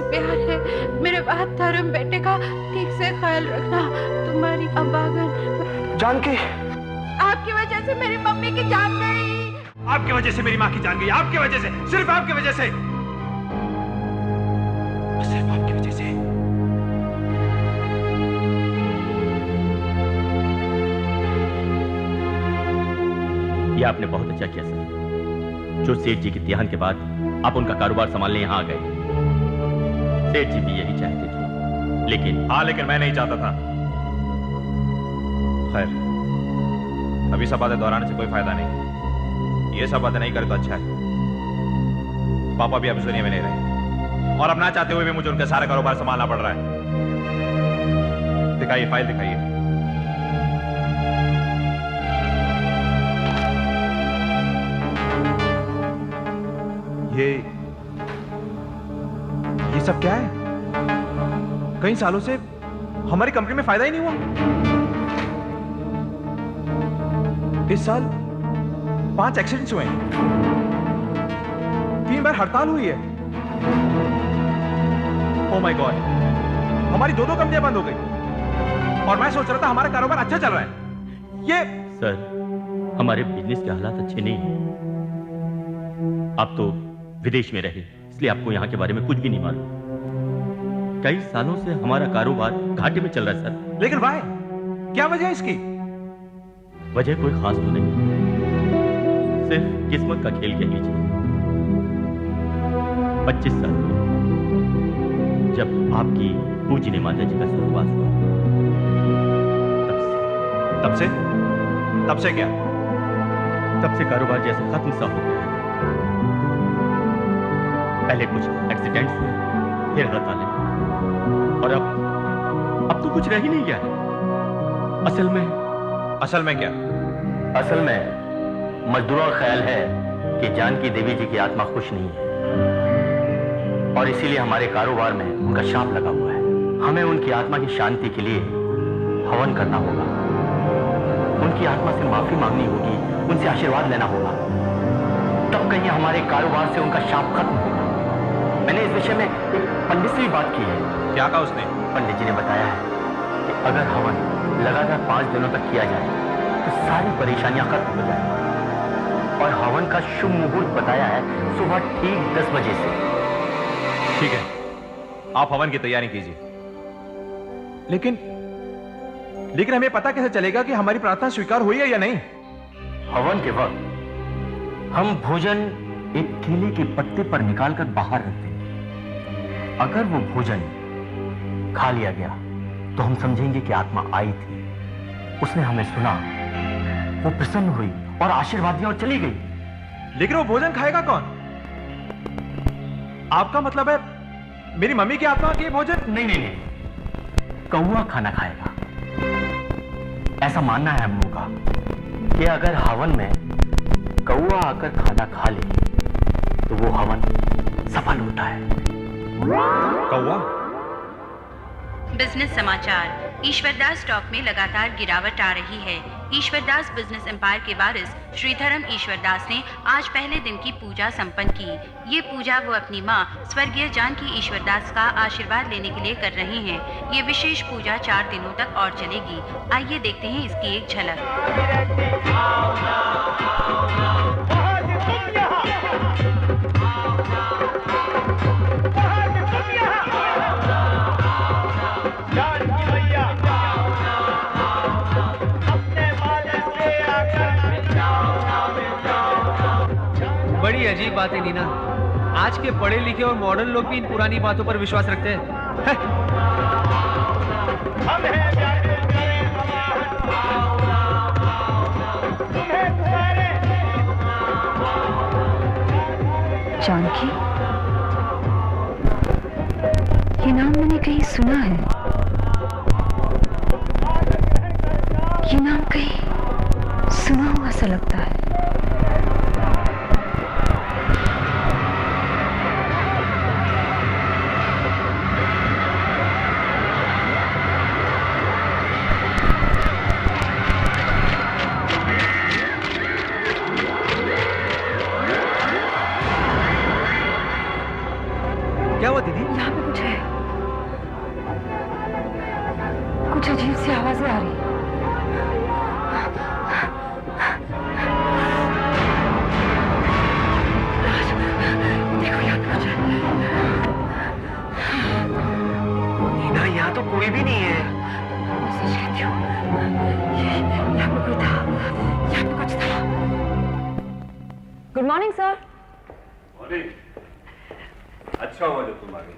प्यार है। मेरे बात धर्म बेटे का ठीक से ख्याल रखना। तुम्हारी अबागन। जानकी, आपकी वजह से मेरी मम्मी की जान गई। आपकी वजह से मेरी माँ की जान गई, आपकी वजह से, सिर्फ आपकी वजह से, सिर्फ आपकी वजह से। ये आपने बहुत अच्छा किया सर। जो सेठ जी के देहांत के बाद आप उनका कारोबार संभालने यहां आ गए। सेठ जी भी यही चाहते थे, लेकिन हाँ, लेकिन मैं नहीं चाहता था। खैर, अभी सब बातें दोहराने से कोई फायदा नहीं। ये सब बातें नहीं करे तो अच्छा है। पापा भी अब इस दुनिया में नहीं रहे और अब ना चाहते हुए भी मुझे उनका सारा कारोबार संभालना पड़ रहा है। दिखाइए, फाइल दिखाइए। ये सब क्या है? कई सालों से हमारी कंपनी में फायदा ही नहीं हुआ। इस साल 5 एक्सीडेंट्स हुए हैं, 3 बार हड़ताल हुई है। ओह माय गॉड, हमारी 2 कंपनियां बंद हो गई और मैं सोच रहा था हमारा कारोबार अच्छा चल रहा है। ये सर, हमारे बिजनेस के हालात अच्छे नहीं हैं। आप तो विदेश में रहे, इसलिए आपको यहाँ के बारे में कुछ भी नहीं मालूम। कई सालों से हमारा कारोबार घाटे में चल रहा है सर। लेकिन वाई? क्या वजह है इसकी? वजह कोई खास तो नहीं, सिर्फ किस्मत का खेल कह लीजिए। 25 साल पहले जब आपकी पूजनी माता जी का स्वर्गवास हुआ, तब से तब से क्या? तब से कारोबार जैसे खत्म सा हो गया है। पहले कुछ एक्सीडेंट्स हुए, फिर हड़तालें, और अब तो कुछ रह ही नहीं गया है। असल में क्या? असल में मजदूरों का ख्याल है कि जानकी देवी जी की आत्मा खुश नहीं है और इसीलिए हमारे कारोबार में उनका शाप लगा हुआ है। हमें उनकी आत्मा की शांति के लिए हवन करना होगा, उनकी आत्मा से माफी मांगनी होगी, उनसे आशीर्वाद लेना होगा, तब कहीं हमारे कारोबार से उनका शाप खत्म होगा। मैंने इस विषय में एक पंडित से भी बात की है। क्या कहा उसने? पंडित जी ने बताया है कि अगर हवन लगातार 5 दिनों तक किया जाए तो सारी परेशानियां खत्म हो जाए। और हवन का शुभ मुहूर्त बताया है सुबह ठीक 10 बजे से। ठीक है, आप हवन की तैयारी कीजिए। लेकिन हमें पता कैसे चलेगा कि हमारी प्रार्थना स्वीकार हुई है या नहीं? हवन के वक्त हम भोजन एक केले के पत्ते पर निकालकर बाहर रखते हैं। अगर वो भोजन खा लिया गया तो हम समझेंगे कि आत्मा आई थी, उसने हमें सुना, वो प्रसन्न हुई और आशीर्वाद दिया और चली गई। लेकिन वो भोजन खाएगा कौन? आपका मतलब है मेरी मम्मी की आत्मा की भोजन? नहीं, कौवा खाना खाएगा। ऐसा मानना है हम लोगों का कि अगर हवन में कौवा आकर खाना खा ले तो वो हवन सफल होता है। कौवा? बिजनेस समाचार। ईश्वरदास स्टॉक में लगातार गिरावट आ रही है। ईश्वरदास बिजनेस एम्पायर के वारिस श्रीधरम ईश्वरदास ने आज पहले दिन की पूजा संपन्न की। ये पूजा वो अपनी मां स्वर्गीय जानकी ईश्वरदास का आशीर्वाद लेने के लिए कर रहे हैं। ये विशेष पूजा 4 दिनों तक और चलेगी। आइए देखते हैं इसकी एक झलक। बड़ी अजीब बात है नीना, आज के पढ़े लिखे और मॉडर्न लोग भी इन पुरानी बातों पर विश्वास रखते हैं। जानकी, ये नाम मैंने कहीं सुना है। ये नाम कहीं सुना हुआ सा लगता है। क्या हुआ दीदी? यहाँ पे कुछ है, कुछ अजीब सी आवाजें आ रही। देखो यहाँ पे कुछ है। नीना, यहाँ तो कोई भी नहीं है। मैं सच कहती हूँ, यहाँ पे कोई था, यहाँ पे कुछ था। Good morning sir. अच्छा हुआ जो तुम आ गई।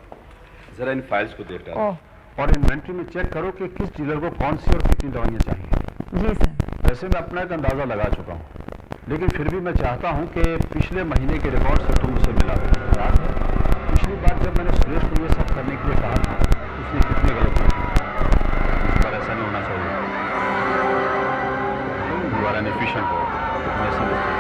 जरा इन फाइल्स को देख डालो ओह और इन्वेंट्री में चेक करो कि किस डीलर को कौन सी और कितनी दवाइयां चाहिए। जी सर। वैसे मैं अपना एक अंदाजा लगा चुका हूँ, लेकिन फिर भी मैं चाहता हूँ कि पिछले महीने के रिकॉर्ड से तुम उसे मिला दो। पिछली बार जब मैंने सुरेश को ये सब करने के लिए कहा था, उसने कितने गलत किए। इस बार ऐसा नहीं होना चाहिए। यू आर एन एफिशिएंट हो, मैं समझता हूँ।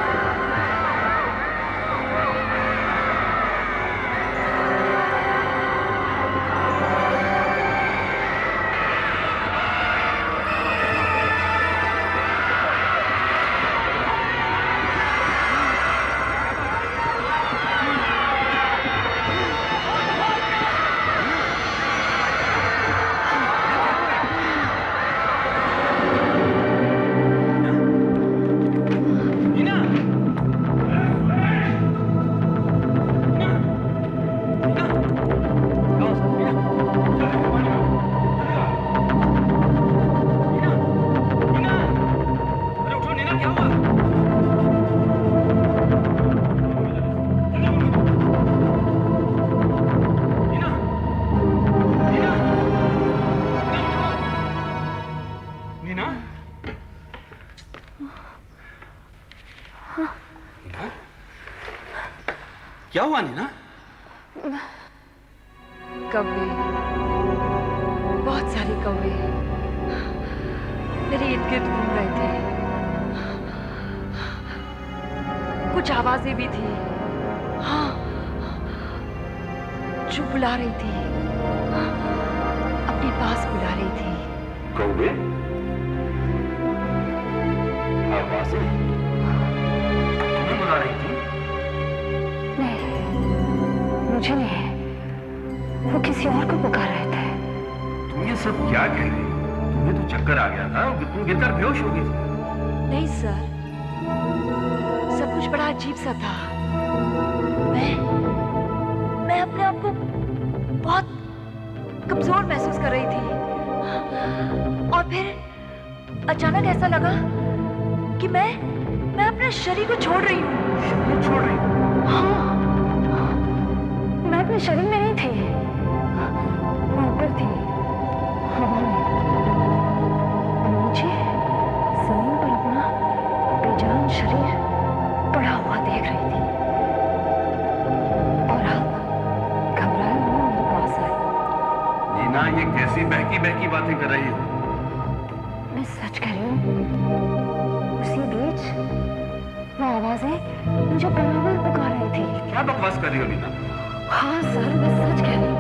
क्या हुआ नीना? कौवे, बहुत सारे कौवे मेरे इर्द गिर्द घूम रहे थे। कुछ आवाजें भी थी, हाँ, जो बुला रही थी, अपने पास बुला रही थी। कौवे? आवाजें? तुम्हें बुला रही थी? नहीं, मुझे नहीं, वो किसी और को पुकार रहे थे। तुम ये सब क्या कह रही हो? तुम्हें तो चक्कर आ गया था, तुम गिरकर बेहोश हो गई थी। नहीं सर, सब कुछ बड़ा अजीब सा था। मैं अपने आप को बहुत कमजोर महसूस कर रही थी, और फिर अचानक ऐसा लगा कि मैं अपने शरीर को छोड़ रही हूँ। शरीर छोड़ रही हो? हाँ, मैं अपने शरीर में नहीं थी, मैं ऊपर थी, हवा में, और नीचे जमीन पर अपना बेजान शरीर पड़ा हुआ देख रही थी। और आप घबराए हुए मेरे पास आए। नीना, ये कैसी बहकी बहकी बातें कर रही हो? मैं सच कह रही हूँ। उसी बीच वो आवाजें मुझे बराबर पुकार रही थी। क्या बकवास कर रही हो नीना? हाँ सर, मैं सच कह रही हूँ।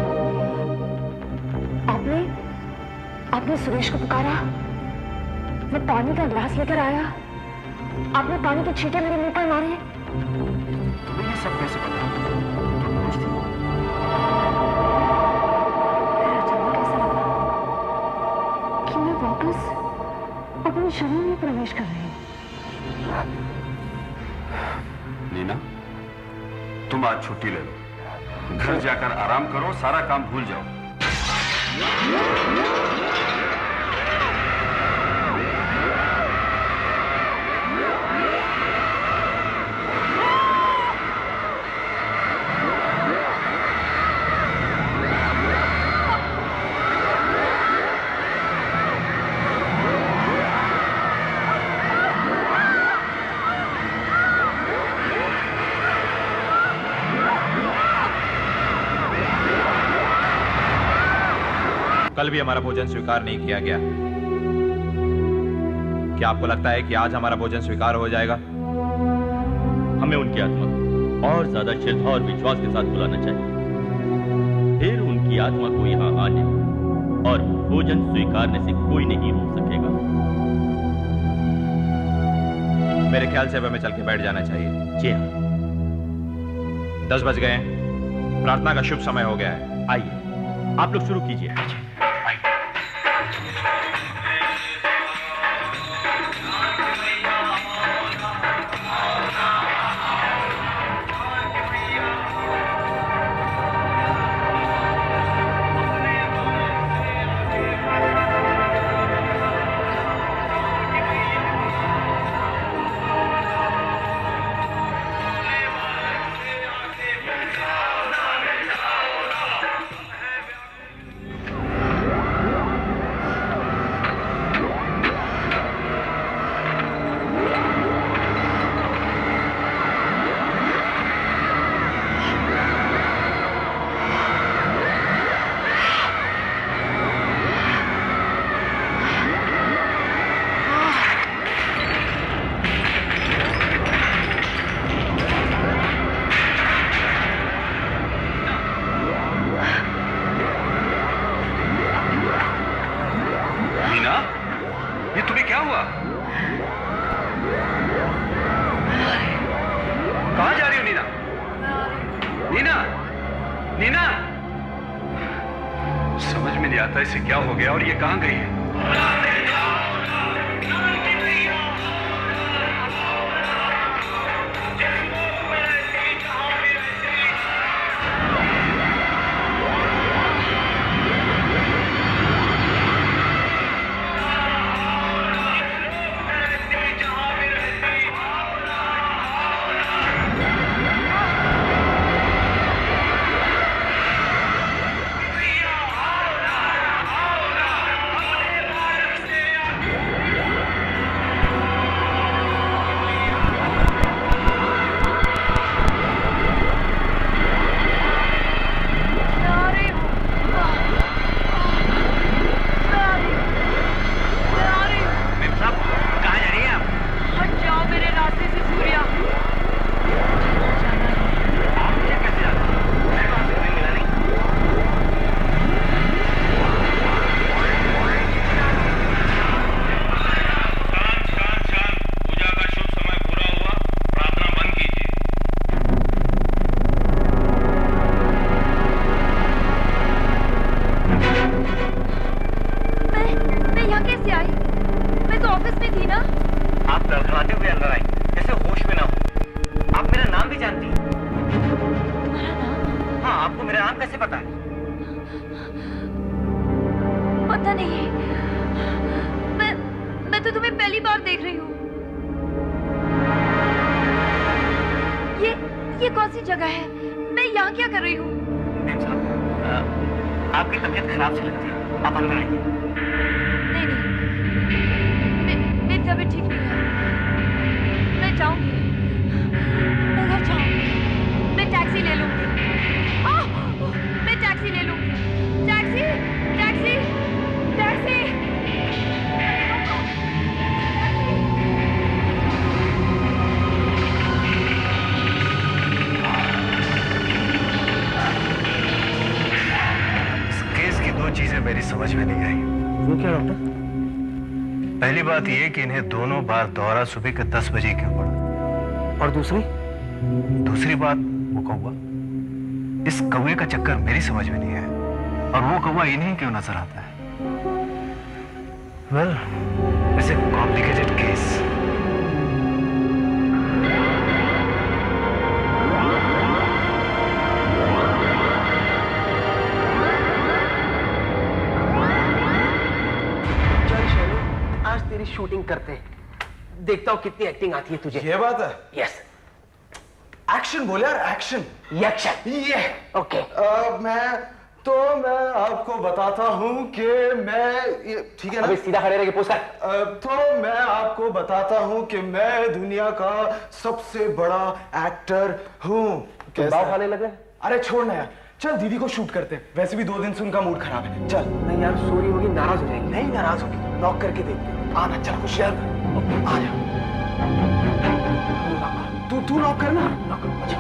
आपने सुरेश को पुकारा, मैं पानी का गिलास लेकर आया, आपने पानी के छींटे मेरे मुंह पर मारे। तुम्हें ये सब कैसे पता? तुम बेहोश थी। फिर अचानक ऐसा लगा कि मैं वापस अपने शरीर में प्रवेश कर रही हूँ। नीना, तुम आज छुट्टी ले लो, घर जाकर आराम करो, सारा काम भूल जाओ। कल भी हमारा भोजन स्वीकार नहीं किया गया। क्या आपको लगता है कि आज हमारा भोजन स्वीकार हो जाएगा? हमें उनकी आत्मा को और ज्यादा श्रद्धा और विश्वास के साथ बुलाना चाहिए, फिर उनकी आत्मा को यहाँ आने और भोजन स्वीकारने से कोई नहीं रोक सकेगा। मेरे ख्याल से अब हमें चल के बैठ जाना चाहिए। जी हाँ। 10 बज गए हैं, प्रार्थना का शुभ समय हो गया है। आइए आप लोग शुरू कीजिए। इसे क्या हो गया और ये कहां गई है? पहली बात यह कि इन्हें दोनों बार दौरा सुबह के 10 बजे क्यों पड़ा, और दूसरी बात वो कौवा। इस कौवे का चक्कर मेरी समझ में नहीं है, और वो कौवा इन्हीं क्यों नजर आता है। Well, it's a complicated case. Shooting करते हैं, देखता हूं कितनी एक्टिंग आती है तुझे। ये बात है? यस। एक्शन बोले यार, एक्शन। एक्शन। ये ओके। मैं आपको बताता हूं कि मैं, ठीक है ना? अबे सीधा खड़े रह के पूछ कर। तो मैं आपको बताता हूं कि मैं दुनिया का सबसे बड़ा एक्टर हूं। कैसा खाने लगे? अरे छोड़ ना यार, चल दीदी को शूट करते हैं, वैसे भी 2 दिन से उनका मूड खराब है। चल। नहीं यार, सॉरी होगी, नाराज हो जाएगी। नहीं नाराज होगी, नॉक करके देखते हैं। आना, चल कुछ शेयर कर। आ जा। तू नॉक करना। नॉक कर। अच्छा।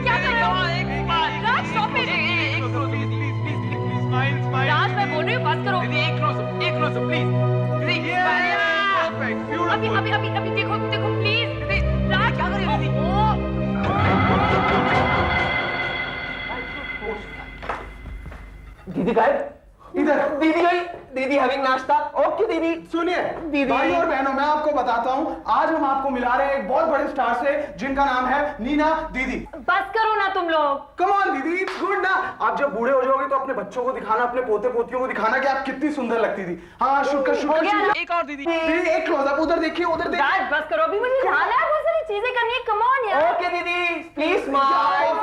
क्या कर रहे हो? राज, stop it! राज, मैं बोल रही हूँ, बात करो। अभी देखो प्लीज। राज, क्या कर रही हो? दीदी का है इधर दीदी गई, दीदी हैविंग नाश्ता। ओके दीदी। सुनिए दीदी। भाई और बहनों, मैं आपको बताता हूँ, आज हम आपको मिला रहे हैं एक बहुत बड़े स्टार से जिनका नाम है नीना दीदी। बस करो ना तुम लोग। कम ऑन दीदी, गुड ना। आप जब बूढ़े हो जाओगे तो अपने बच्चों को दिखाना, अपने पोते पोतियों को दिखाना कि आप कितनी सुंदर लगती थी। हाँ, शुक्र हो शुक्र गया ना? शुक्र। एक और दीदी। दीदी एक क्लोजअप उधर देखिए, उधर देखिए। राज बस करो, अभी मुझे जाना है, बहुत सारी चीजें करनी है। कम ऑन यार। ओके दीदी, प्लीज स्माइल।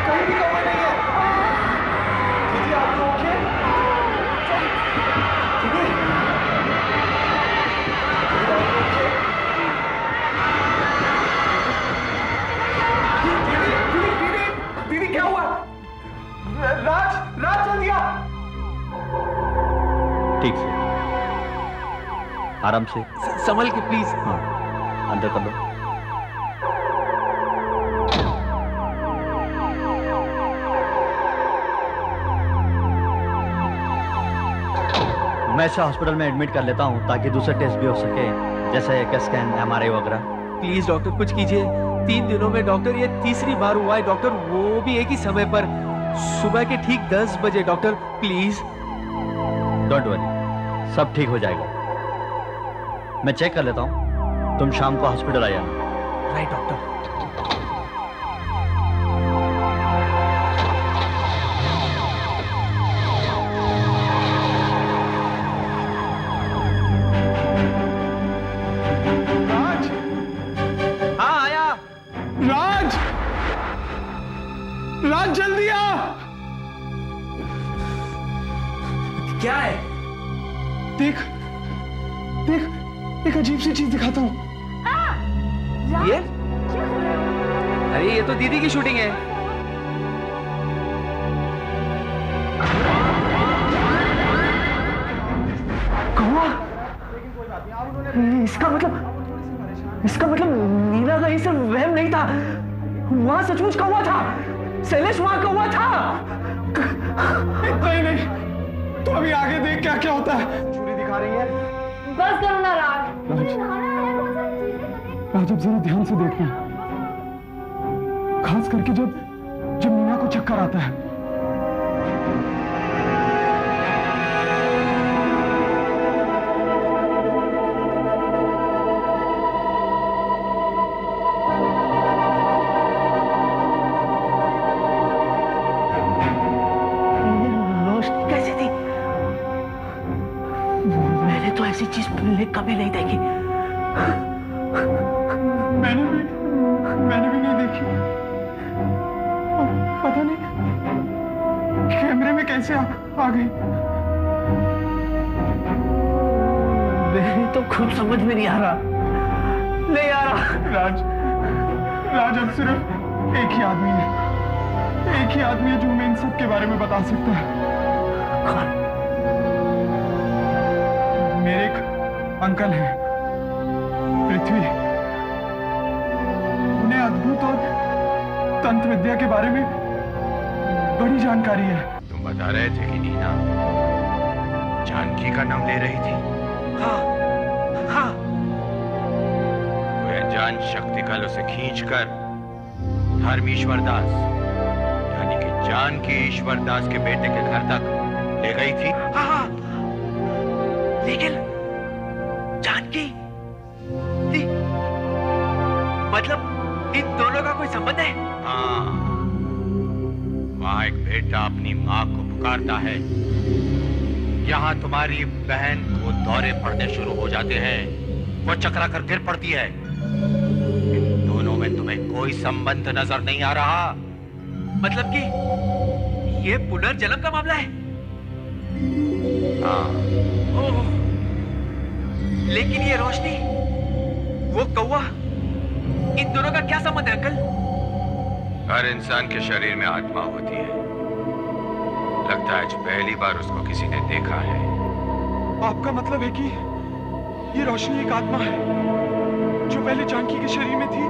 कहीं भी कवर नहीं है। दीदी आप लोग ओके? दीदी दीदी क्या हुआ? राज राज चल दिया। ठीक से, आराम से। संभल के प्लीज। हाँ, अंदर कर लो। मैं इसे हॉस्पिटल में एडमिट कर लेता हूँ ताकि दूसरे टेस्ट भी हो सके, जैसे स्कैन, MRI वगैरह। प्लीज डॉक्टर कुछ कीजिए। 3 दिनों में डॉक्टर ये तीसरी बार हुआ है डॉक्टर, वो भी एक ही समय पर, सुबह के ठीक 10 बजे। Doctor please. डोंट वरी, सब ठीक हो जाएगा। मैं चेक कर लेता हूँ, तुम शाम को हॉस्पिटल आ जाना। Right doctor. राज हाँ आया। राज राज जल्दी आ। क्या है? देख देख, एक अजीब सी चीज दिखाता हूँ। ये? अरे ये तो दीदी की शूटिंग है। कौवा? इसका मतलब नीना कहीं से वहम नहीं था, वहां सचमुच कौवा था। शैलेश वहां कौवा था। नहीं नहीं, तो अभी आगे देख क्या क्या होता है। छुरी दिखा रही है। बस करो ना राज, मुझे नहाना है, बहुत सारी चीजें करनी है। राज अब जरा ध्यान से देखना, खास करके जब जब मीना को चक्कर आता है। रोशनी कैसी थी? मैंने तो ऐसी चीज पहले कभी नहीं देखी। मैंने भी नहीं देखी। पता नहीं कैमरे में कैसे आ गई। मेरे तो खुद समझ में नहीं आ रहा। राज अब सिर्फ एक ही आदमी है जो हमें इन सब के बारे में बता सकता है। कौन? मेरे एक अंकल हैं, पृथ्वी। उन्हें अद्भुत और तंत्र विद्या के बारे में बड़ी जानकारी है। तुम बता रहे थे कि नीना जानकी का नाम ले रही थी। हाँ हाँ। कोई अनजान शक्ति कल उसे खींचकर धर्मेश्वर दास यानी कि जानकी ईश्वर दास के बेटे के घर तक ले गई थी। हाँ हाँ। लेकिन जानकी मतलब इन दोनों का कोई संबंध है? हाँ, वहां एक बेटा अपनी माँ को पुकारता है, यहाँ तुम्हारी बहन को दौरे पड़ने शुरू हो जाते हैं, वो चकरा कर गिर पड़ती है। इन दोनों में तुम्हें कोई संबंध नजर नहीं आ रहा? मतलब कि ये पुनर्जन्म का मामला है? हाँ। ओह, लेकिन ये रोशनी, वो कौवा, इन दोनों का क्या संबंध है अंकल? हर इंसान के शरीर में आत्मा होती है। लगता है आज पहली बार उसको किसी ने देखा है। आपका मतलब है कि ये रोशनी एक आत्मा है जो पहले जानकी के शरीर में थी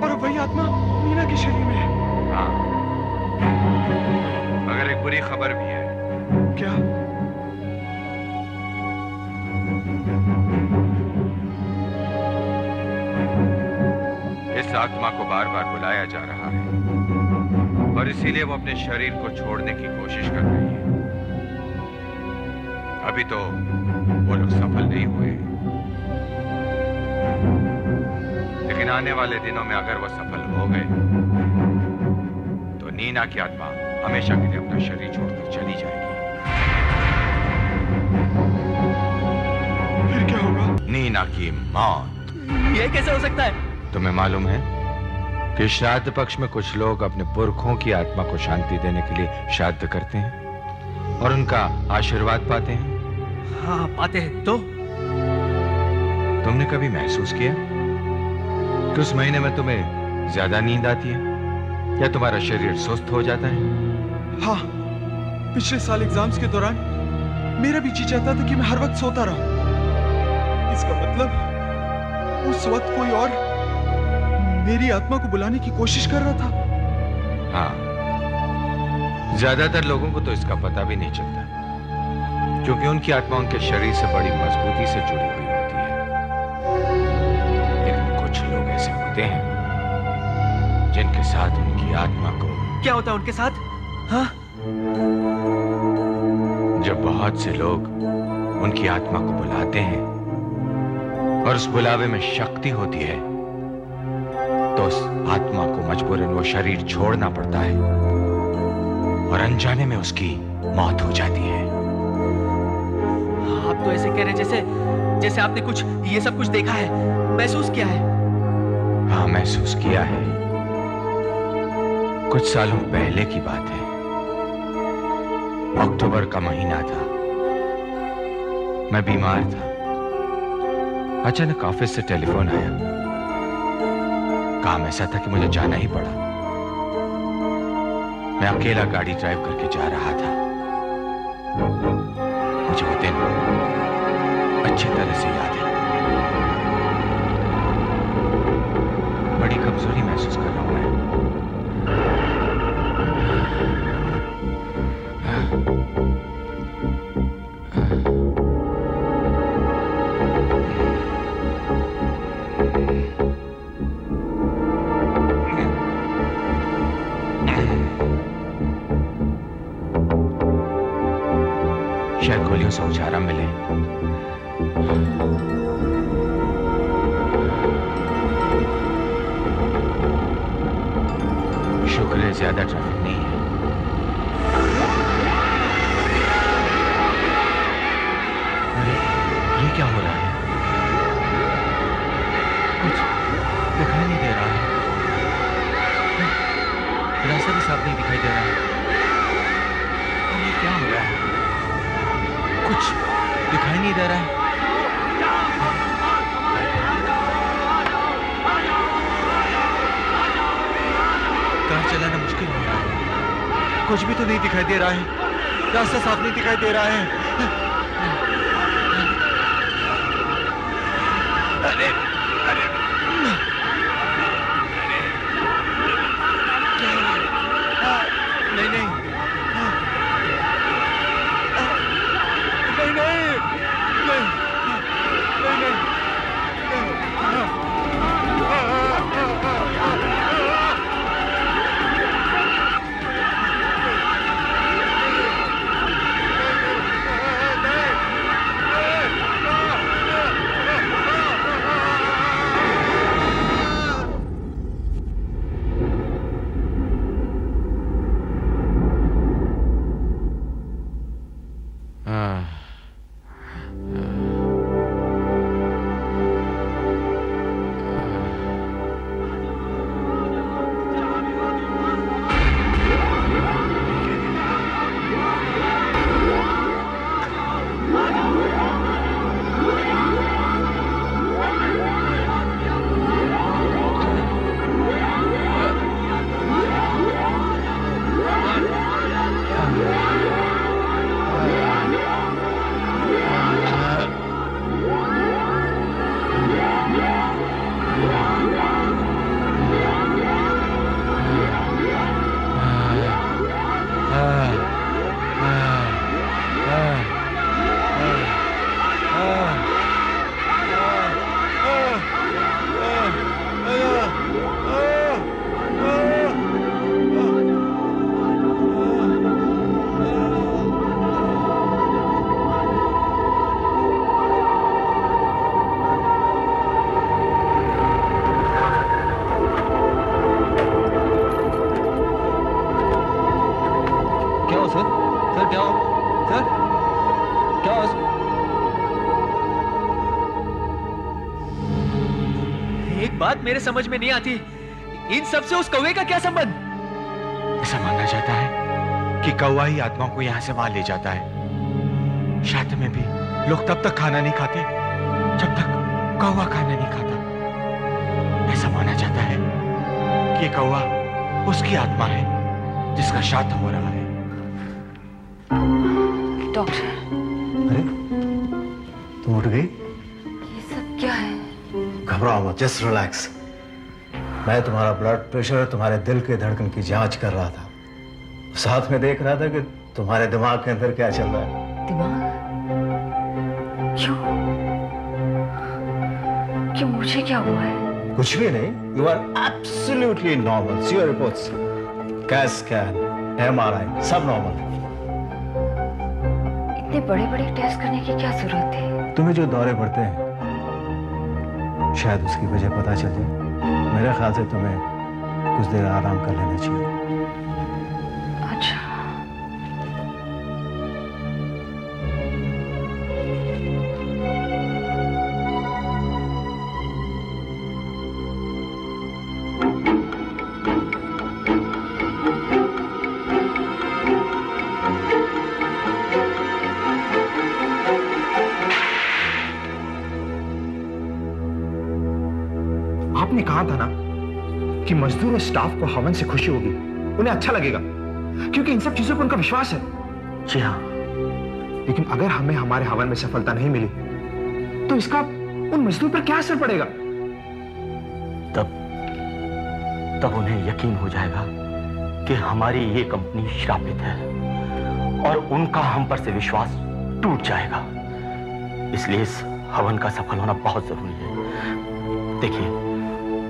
और अब वही आत्मा मीना के शरीर में है। हाँ, मगर एक बुरी खबर भी है। क्या? इस आत्मा को बार बार बुलाया जा रहा है और इसीलिए वो अपने शरीर को छोड़ने की कोशिश कर रही है। अभी तो वो लोग सफल नहीं हुए, लेकिन आने वाले दिनों में अगर वो सफल हो गए तो नीना की आत्मा हमेशा के लिए अपना शरीर छोड़कर चली जाएगी। फिर क्या होगा? नीना की मौत। ये कैसे हो सकता है? तुम्हें मालूम है कि श्राद्ध पक्ष में कुछ लोग अपने पुरखों की आत्मा को शांति देने के लिए श्राद्ध करते हैं और उनका आशीर्वाद पाते हैं। हाँ, पाते हैं। तो तुमने कभी महसूस किया कि उस महीने में तुम्हें ज्यादा नींद आती है या तुम्हारा शरीर सुस्त हो जाता है? हाँ, पिछले साल एग्जाम्स के दौरान मेरा भी जी चाहता था कि मैं हर वक्त सोता रहूं। इसका मतलब उस वक्त कोई और मेरी आत्मा को बुलाने की कोशिश कर रहा था। हाँ, ज्यादातर लोगों को तो इसका पता भी नहीं चलता, क्योंकि उनकी आत्मा उनके शरीर से बड़ी मजबूती से जुड़ी हुई होती है। लेकिन कुछ लोग ऐसे होते हैं जिनके साथ उनकी आत्मा को... क्या होता है उनके साथ? हाँ? जब बहुत से लोग उनकी आत्मा को बुलाते हैं और उस बुलावे में शक्ति होती है, तो उस आत्मा को मजबूरन वो शरीर छोड़ना पड़ता है और अनजाने में उसकी मौत हो जाती है। आप तो ऐसे कह रहे हैं जैसे आपने कुछ ये सब कुछ देखा है, महसूस किया है। हाँ, महसूस किया है। कुछ सालों पहले की बात है। अक्टूबर का महीना था, मैं बीमार था। अचानक ऑफिस से टेलीफोन आया। काम ऐसा था कि मुझे जाना ही पड़ा। मैं अकेला गाड़ी ड्राइव करके जा रहा था। मुझे वो दिन अच्छी तरह से याद है। बड़ी कमजोरी महसूस कर रहा हूं मैं। शायद गोलियों से कुछ आराम मिले। शुक्र है ज्यादा ट्रैफिक नहीं है। अरे, ये क्या हो रहा है? कुछ दिखाई नहीं दे रहा है। रास्ता भी साफ नहीं दिखाई दे रहा है। ये क्या हो रहा है? कुछ दिखाई नहीं दे रहा है। कार चलाना मुश्किल हो रहा है। कुछ भी तो नहीं दिखाई दे रहा है। रास्ता साफ नहीं दिखाई दे रहा है। अरे अरे नहीं नहीं एक बात मेरे समझ में नहीं आती, इन सब से उस कौवे का क्या संबंध? ऐसा माना जाता है कि कौवा ही आत्मा को यहां से वहां ले जाता है। शादी में भी लोग तब तक खाना नहीं खाते जब तक कौवा खाना नहीं खाता। ऐसा माना जाता है कि कौवा उसकी आत्मा है जिसका श्राद्ध हो रहा है। डॉक्टर, अरे तुम उठ गई? ये सब क्या है? घबराओ मत, जस्ट रिलैक्स। मैं तुम्हारा ब्लड प्रेशर, तुम्हारे दिल के धड़कन की जांच कर रहा था, साथ में देख रहा था कि तुम्हारे दिमाग के अंदर क्या चल रहा है। दिमाग? क्यों? क्यों, मुझे क्या हुआ है? कुछ भी नहीं, you are absolutely normal. See your reports, cat scan, MRI, सब नॉर्मल। इतने बड़े बड़े टेस्ट करने की क्या जरूरत है? तुम्हें जो दौरे पड़ते हैं शायद उसकी वजह पता चल जाए। मेरे ख्याल से तुम्हें कुछ देर आराम कर लेना चाहिए। अच्छा। आपने कहा था ना कि मजदूर और स्टाफ को हवन से खुशी होगी, उन्हें अच्छा लगेगा, क्योंकि इन सब चीजों पर उनका विश्वास है। जी हाँ। लेकिन अगर हमें हमारे हवन में सफलता नहीं मिली तो इसका उन मजदूर पर क्या असर पड़ेगा? तब उन्हें यकीन हो जाएगा कि हमारी ये कंपनी श्रापित है और उनका हम पर से विश्वास टूट जाएगा। इसलिए इस हवन का सफल होना बहुत जरूरी है। देखिए,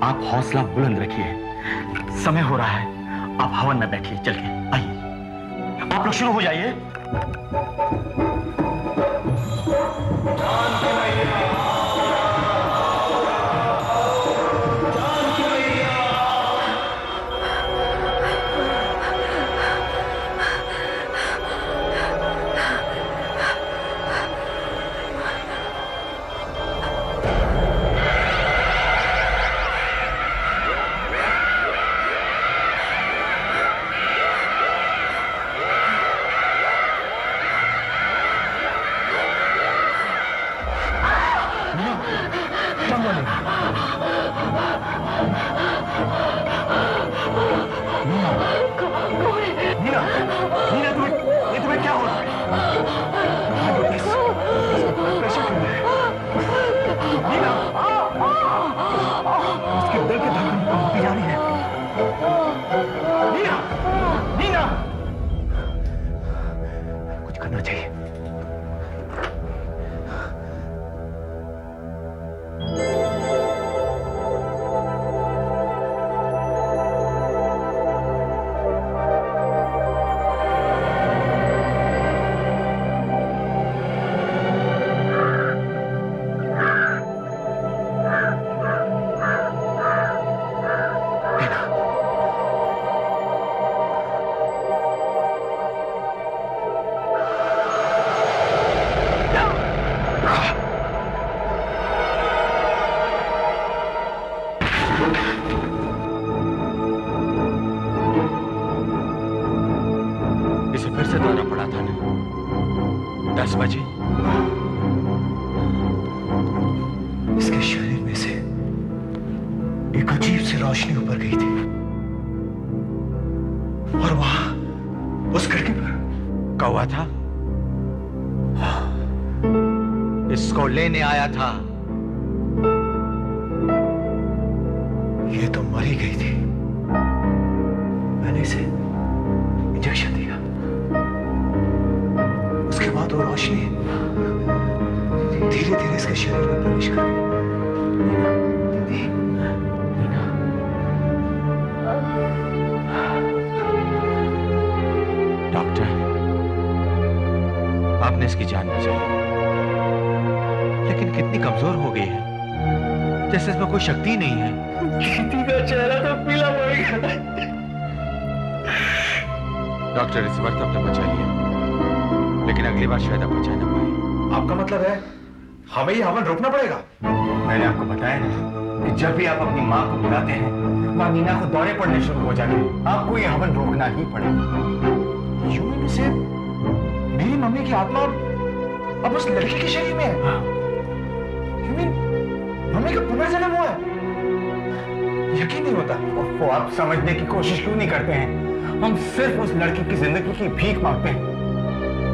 आप हौसला बुलंद रखिए, समय हो रहा है, आप हवन में बैठिए। चल के आइए, आप लोग शुरू हो जाइए। कुछ करना चाहिए। इसे फिर से दौरा पड़ा था ना, 10 बजे। इसके शरीर में से एक अजीब सी रोशनी ऊपर गई थी और वहां उस खिड़की पर कौवा था। इसको लेने आया था। ये तो मर ही गई थी। मैंने इसे इंजेक्शन दिया, उसके बाद वो रोशनी धीरे धीरे इसके शरीर में प्रवेश कर गई। डॉक्टर, आपने इसकी जान बचाई, लेकिन कितनी कमजोर हो गई है, जैसे इसमें कोई शक्ति नहीं है। कीर्ति का चेहरा तो पीला पड़ गया। डॉक्टर, इस बार तो आपने बचा लिया, लेकिन अगली बार शायद आप बचा ना पाए। आपका मतलब है हमें ये हवन रोकना पड़ेगा? मैंने आपको बताया ना, कि जब भी आप अपनी माँ को बुलाते हैं माँ मीना को दौरे पड़ने शुरू हो जाते हैं। आपको ये हवन रोकना ही पड़ेगा। यू मीन टू से मेरी मम्मी की आत्मा अब उस लड़की के शरीर में है? यू मीन मम्मी का पुनर्जन्म हुआ है? यकीन नहीं होता। वो आप समझने की कोशिश क्यों नहीं करते हैं? हम सिर्फ उस लड़की की जिंदगी की भीख मांगते हैं।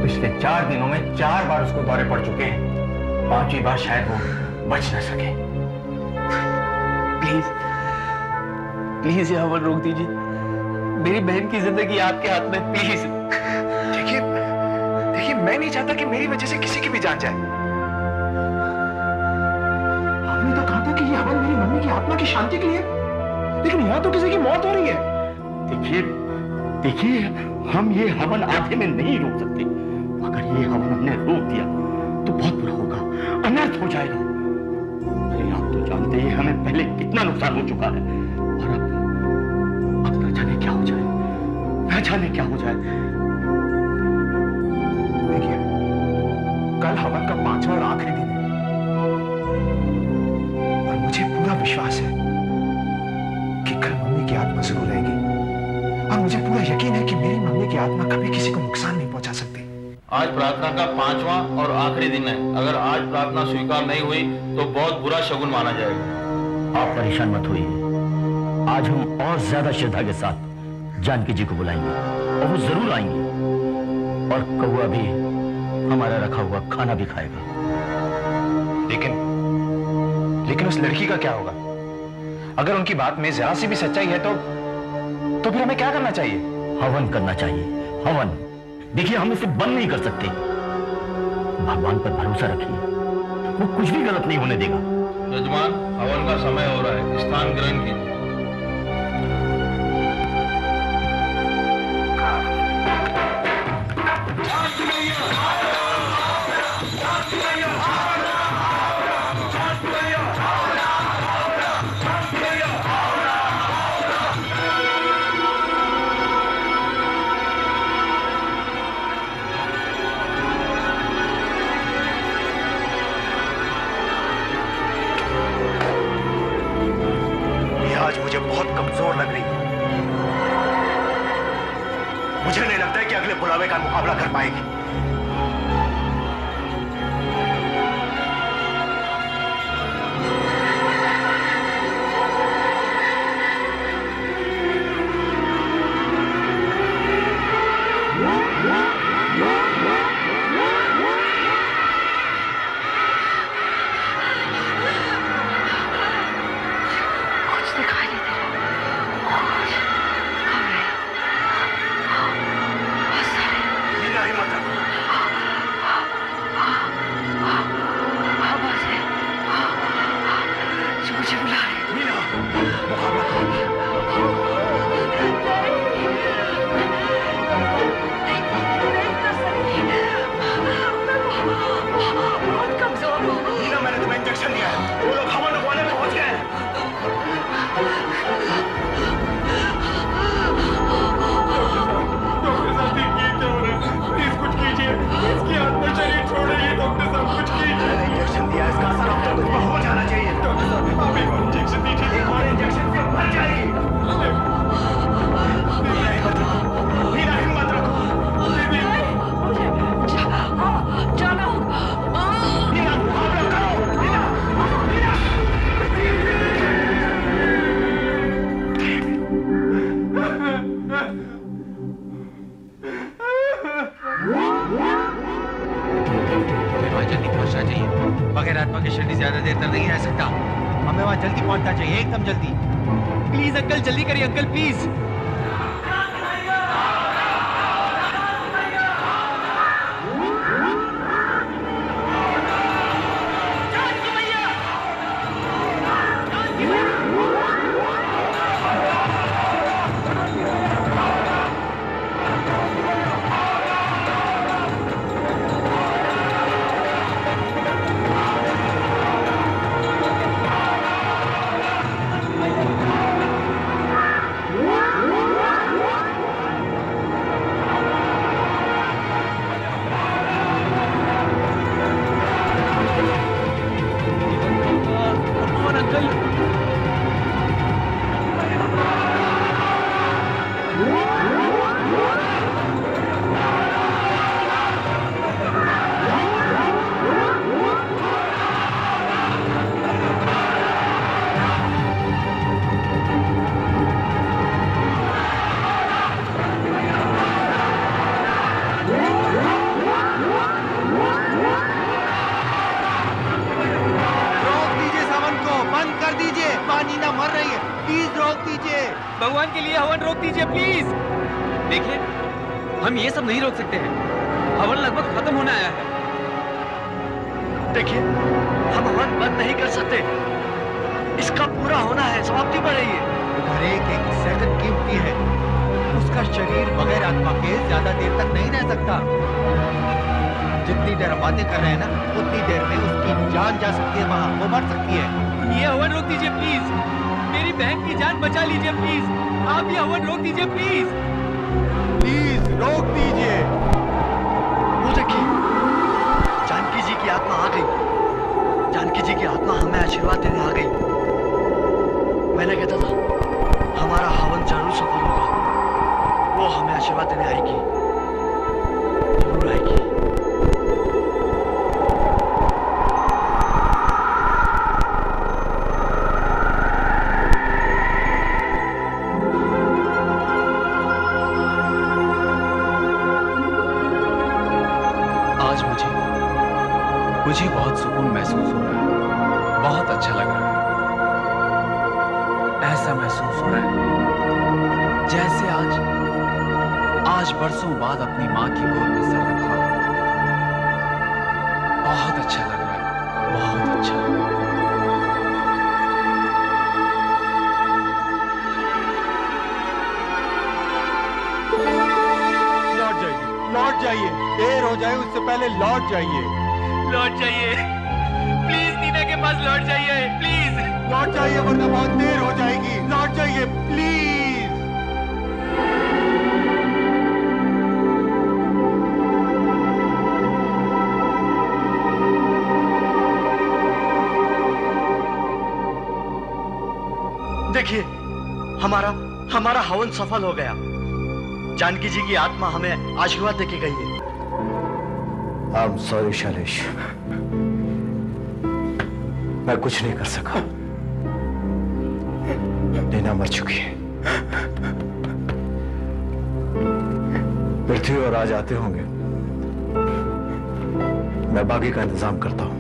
पिछले 4 दिनों में 4 बार उसको दौरे पड़ चुके हैं। 5वीं बार शायद वो बच न सके। प्लीज प्लीज ये हवन रोक दीजिए। मेरी बहन की जिंदगी आपके हाथ में, प्लीज। देखिए देखिए, मैं नहीं चाहता कि मेरी वजह से किसी की भी जान जाए। आपने तो कहा था कि ये हवन मेरी मम्मी की आत्मा की शांति के लिए, लेकिन यहां तो किसी की मौत हो रही है। देखिए देखिए, हम ये हवन आधे में नहीं रोक सकते। अगर ये हवन हमने रोक दिया तो बहुत बुरा होगा, अनर्थ हो जाएगा। अरे आप तो जानते हैं हमें पहले कितना नुकसान हो चुका है, और अब न जाने क्या हो जाए, न जाने क्या हो जाए। देखिए, कल हवन का 5वां और आखिरी दिन है, और मुझे पूरा विश्वास है कि कल मम्मी की आत्मा जरूर रहेगी, और मुझे पूरा यकीन है कि मेरी मम्मी की आत्मा कभी किसी को नुकसान नहीं पहुंचा सकती। आज प्रार्थना का 5वां और आखिरी दिन है। अगर आज प्रार्थना स्वीकार नहीं हुई तो बहुत बुरा शगुन माना जाएगा। आप परेशान मत होइए। आज हम और ज्यादा श्रद्धा के साथ जानकी जी को बुलाएंगे, और वो जरूर आएंगे, और कौआ भी हमारा रखा हुआ खाना भी खाएगा। लेकिन उस लड़की का क्या होगा? अगर उनकी बात में जरा सी भी सच्चाई है तो फिर हमें क्या करना चाहिए? हवन करना चाहिए, हवन। देखिए, हम इसे बंद नहीं कर सकते। भगवान पर भरोसा रखिए, वो कुछ भी गलत नहीं होने देगा। यजमान, हवन का समय हो रहा है, स्थान ग्रहण कीजिए। आज मुझे बहुत कमजोर लग रही है। मुझे नहीं लगता है कि अगले बुलावे का मुकाबला कर पाएगी। एकदम जल्दी। प्लीज अंकल, जल्दी करिए अंकल, प्लीज। भगवान के लिए हवन रोक दीजिए प्लीज। देखिए, हम ये सब नहीं रोक सकते हैं। हवन लगभग खत्म होने आया है। देखिए, हम हवन बंद नहीं कर सकते। इसका पूरा होना है, समाप्ति पर है ये। हर एक एक सेकंड कीमती है। उसका शरीर बगैर आत्मा के ज्यादा देर तक नहीं रह सकता। जितनी देर हम बातें कर रहे हैं ना, उतनी देर में उसकी जान जा सकती है, वहां वो मर सकती है। ये हवन रोक दीजिए प्लीज। मेरी बहन की जान बचा लीजिए प्लीज। आप ये हवन रोक दीजिए प्लीज। प्लीज रोक दीजिए। वो देखिए, जानकी जी की आत्मा आ गई। जानकी जी की आत्मा हमें आशीर्वाद देने आ गई। मैंने कहता था हमारा हवन जरूर सफल होगा। वो हमें आशीर्वाद देने आएगी, जरूर आएगी। आज मुझे बहुत सुकून महसूस हो रहा है। बहुत अच्छा लग रहा है। ऐसा महसूस हो रहा है जैसे आज बरसों बाद अपनी माँ की गोद में सर रखा हो। बहुत अच्छा लग रहा है, बहुत अच्छा। लौट जाइए। देर हो जाए उससे पहले लौट जाइए। लौट जाइए प्लीज। नीना के पास लौट जाइए प्लीज। लौट जाइए वरना बहुत देर हो जाएगी। लौट जाइए प्लीज। देखिए, हमारा हवन सफल हो गया। जानकी जी की आत्मा हमें आशीर्वाद देके गई है। आई एम सॉरी शैलेश, मैं कुछ नहीं कर सका। नीना मर चुकी है। पृथ्वी और आज आते होंगे। मैं बाकी का इंतजाम करता हूं।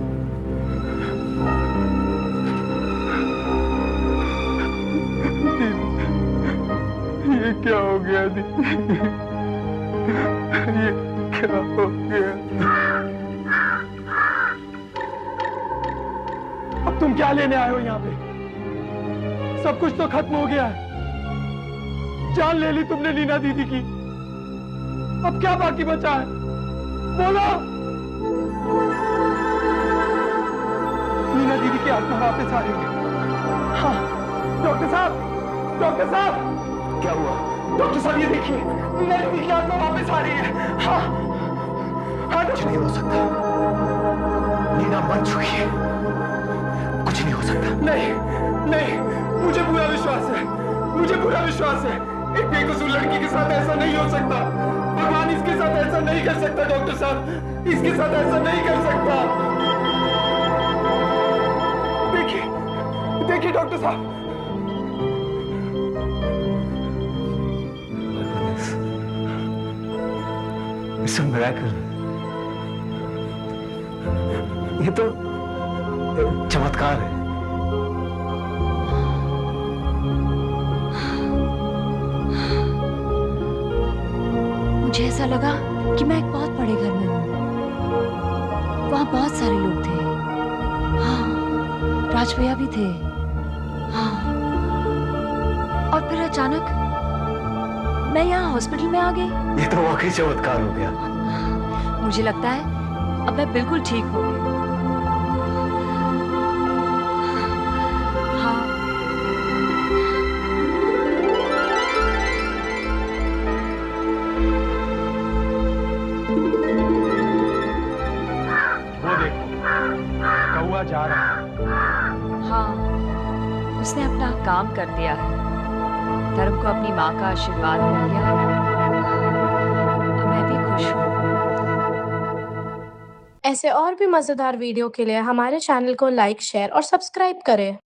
ये क्या हो गया दीदी? ये क्या हो गया? अब तुम क्या लेने आए हो यहाँ पे? सब कुछ तो खत्म हो गया है। जान ले ली तुमने नीना दीदी की। अब क्या बाकी बचा है? बोलो। नीना दीदी की आत्मा वापस आ रही है। हाँ, डॉक्टर साहब, डॉक्टर साहब। क्या हुआ? डॉक्टर साहब ये देखिए, नीना दीदी की आत्मा वापस आ रही है। हाँ, हाँ। कुछ नहीं हो सकता। नीना मर चुकी है। कुछ नहीं हो सकता। नहीं, नहीं, मुझे पूरा विश्वास है। मुझे पूरा विश्वास है। एक बेकसूर लड़की के साथ ऐसा नहीं हो सकता। भगवान इसके साथ ऐसा नहीं कर सकता। डॉक्टर साहब, इसके साथ ऐसा नहीं कर सकता। देखिए, देखिए डॉक्टर साहब। It's a miracle. ये तो चमत्कार है। मुझे ऐसा लगा कि मैं एक बहुत बड़े घर में हूँ। वहाँ बहुत सारे लोग थे। हाँ, राज भैया भी थे। हाँ, और फिर अचानक मैं यहाँ हॉस्पिटल में आ गई। ये तो वाकई चमत्कार हो गया। मुझे लगता है अब मैं बिल्कुल ठीक हो गई। हाँ, वो देखो, कौआ जा रहा है। हाँ, उसने अपना काम कर दिया है। धर्म को अपनी माँ का आशीर्वाद मिल गया और मैं भी खुश हूँ। ऐसे और भी मजेदार वीडियो के लिए हमारे चैनल को लाइक, शेयर और सब्सक्राइब करें।